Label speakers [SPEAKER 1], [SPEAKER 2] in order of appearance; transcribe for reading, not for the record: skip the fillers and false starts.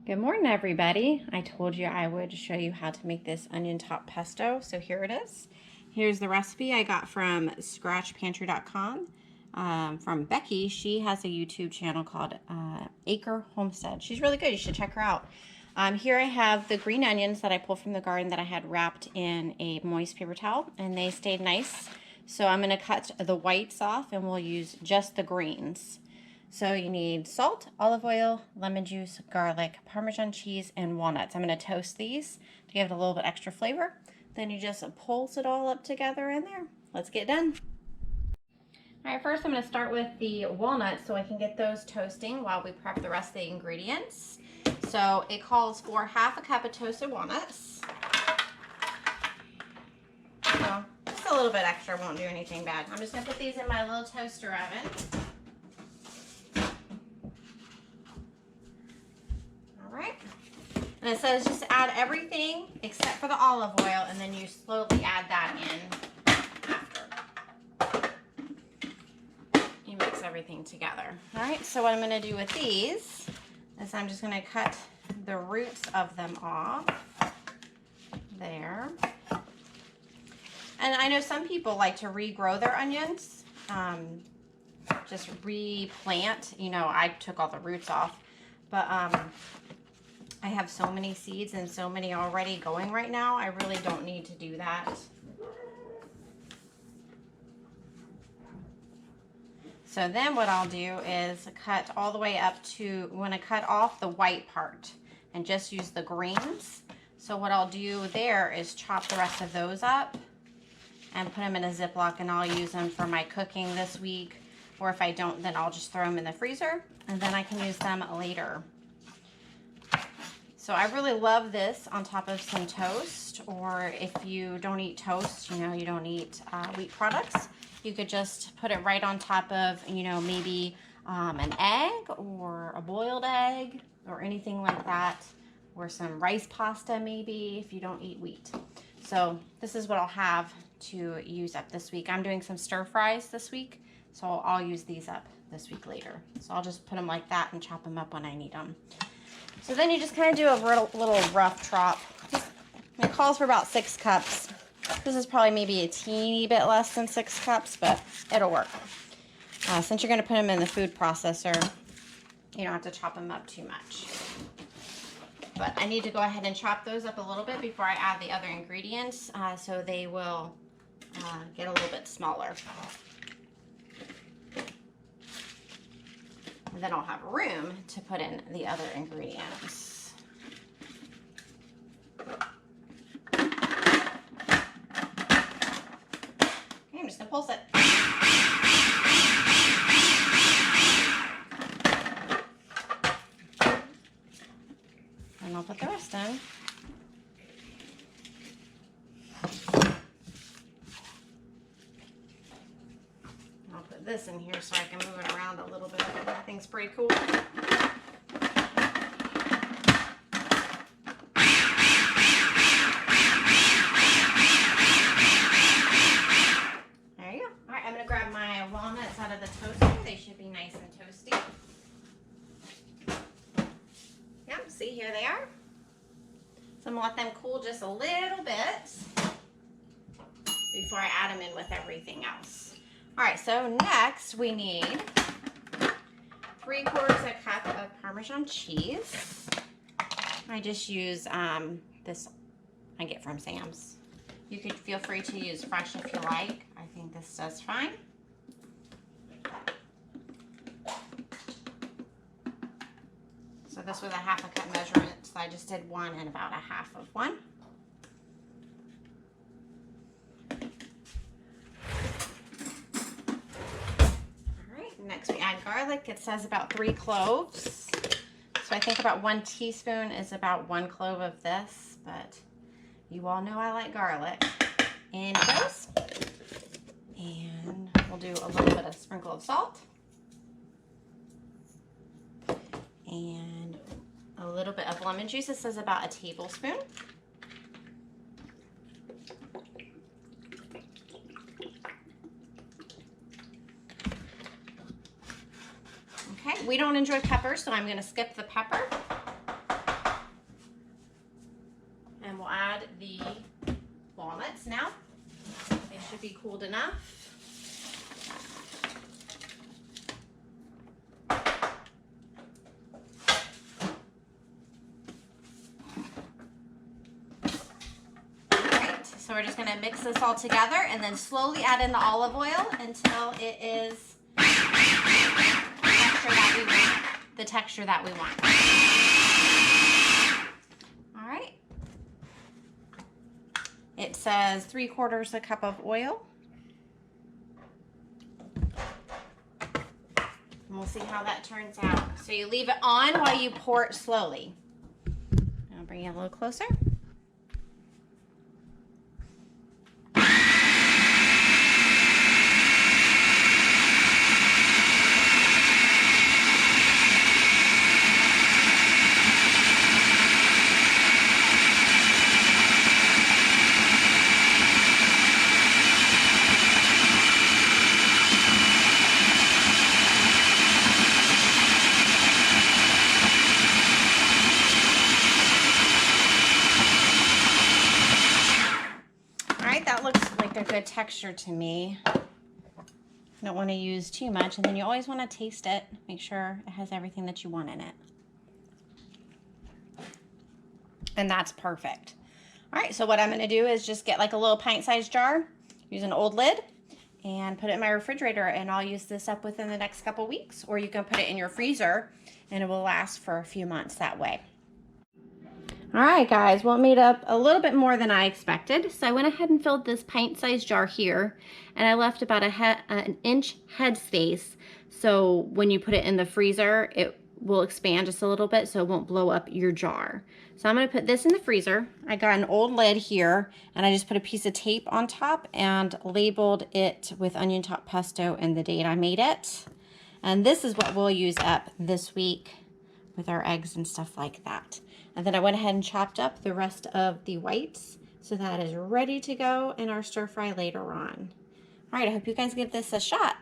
[SPEAKER 1] Good morning, everybody. I told you I would show you how to make this onion top pesto, so here it is. Here's the recipe I got from scratchpantry.com from Becky. She has a YouTube channel called Acre Homestead. She's really good. You should check her out. Here I have the green onions that I pulled from the garden that I had wrapped in a moist paper towel, and they stayed nice. So I'm going to cut the whites off, and we'll use just the greens. So you need salt, olive oil, lemon juice, garlic, Parmesan cheese, and walnuts. I'm going to toast these to give it a little bit extra flavor. Then you just pulse it all up together in there. Let's get done. All right, first I'm going to start with the walnuts so I can get those toasting while we prep the rest of the ingredients. So it calls for half a cup of toasted walnuts. So just a little bit extra won't do anything bad. I'm just going to put these in my little toaster oven. And it says just add everything except for the olive oil, and then you slowly add that in after. You mix everything together. All right, so what I'm going to do with these is I'm just going to cut the roots of them off. There. And I know some people like to regrow their onions, just replant. You know, I took all the roots off, but I have so many seeds and so many already going right now. I really don't need to do that. So then what I'll do is cut all the way up to, when I cut off the white part and just use the greens. So what I'll do there is chop the rest of those up and put them in a Ziploc, and I'll use them for my cooking this week. Or if I don't, then I'll just throw them in the freezer and then I can use them later. So I really love this on top of some toast, or if you don't eat toast, you know, you don't eat wheat products, you could just put it right on top of, you know, maybe an egg or a boiled egg or anything like that, or some rice pasta maybe if you don't eat wheat. So this is what I'll have to use up this week. I'm doing some stir fries this week, so I'll use these up this week later. So I'll just put them like that and chop them up when I need them. So then you just kind of do a little rough chop. It calls for about 6 cups. This is probably maybe a teeny bit less than 6 cups, but it'll work. Since you're going to put them in the food processor, you don't have to chop them up too much. But I need to go ahead and chop those up a little bit before I add the other ingredients, so they will get a little bit smaller. And then I'll have room to put in the other ingredients. Okay, I'm just gonna pulse it. And I'll put the rest in. This in here so I can move it around a little bit. I think it's pretty cool. There you go. All right, I'm going to grab my walnuts out of the toaster. They should be nice and toasty. Yep, see, here they are. So I'm going to let them cool just a little bit before I add them in with everything else. All right, so next we need 3/4 cup of Parmesan cheese. I just use this I get from Sam's. You could feel free to use fresh if you like. I think this does fine. So this was a 1/2 cup measurement, so I just did one and about 1/2 of one. Next we add garlic. It says about 3 cloves. So I think about 1 teaspoon is about 1 clove of this, but you all know I like garlic. In it goes. And we'll do a little bit of sprinkle of salt. And a little bit of lemon juice. It says about 1 tablespoon. Okay, we don't enjoy pepper, so I'm going to skip the pepper. be cooled enough. So we're just going to mix this all together and then slowly add in the olive oil until it is the texture that we want. All right. It says 3/4 cup of oil. And we'll see how that turns out. So you leave it on while you pour it slowly. I'll bring it a little closer. That looks like a good texture to me. Don't want to use too much, and then you always want to taste it. Make sure it has everything that you want in it. And that's perfect. All right, so what I'm going to do is just get like a little pint-sized jar, use an old lid, and put it in my refrigerator, and I'll use this up within the next couple weeks, or you can put it in your freezer, and it will last for a few months that way. All right, guys, well, it made up a little bit more than I expected. So I went ahead and filled this pint-sized jar here, and I left about an inch head space. So when you put it in the freezer, it will expand just a little bit so it won't blow up your jar. So I'm gonna put this in the freezer. I got an old lid here, and I just put a piece of tape on top and labeled it with onion top pesto and the date I made it. And this is what we'll use up this week with our eggs and stuff like that. And then I went ahead and chopped up the rest of the whites so that is ready to go in our stir fry later on. All right, I hope you guys give this a shot.